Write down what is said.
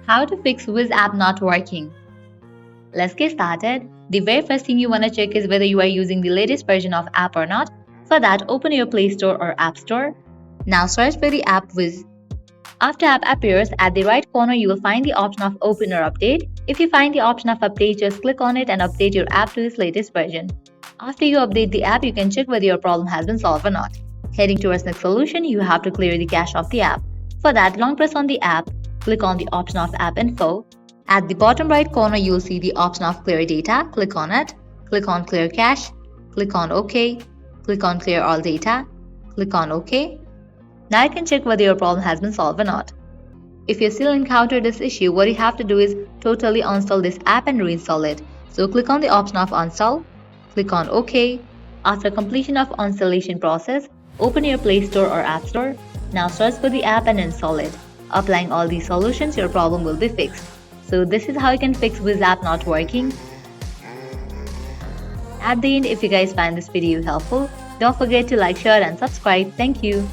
How to fix Wizz app not working. Let's get started. The very first thing you want to check is whether you are using the latest version of app or not. For that, open your Play Store or App Store. Now search for the app Wizz. After app appears, at the right corner you will find the option of Open or Update. If you find the option of Update, just click on it and update your app to its latest version. After you update the app, you can check whether your problem has been solved or not. Heading towards next solution, you have to clear the cache of the app. For that, long press on the app, click on the option of App Info. At the bottom right corner, you will see the option of Clear Data. Click on it. Click on Clear Cache. Click on OK. Click on Clear All Data. Click on OK. Now you can check whether your problem has been solved or not. If you still encounter this issue, what you have to do is totally uninstall this app and reinstall it. So click on the option of Uninstall. Click on OK. After completion of installation process, open your Play Store or App Store. Now search for the app and install it. Applying all these solutions, your problem will be fixed. So this is how you can fix Wizz app not working. At the end, if you guys find this video helpful, don't forget to like, share and subscribe. Thank you.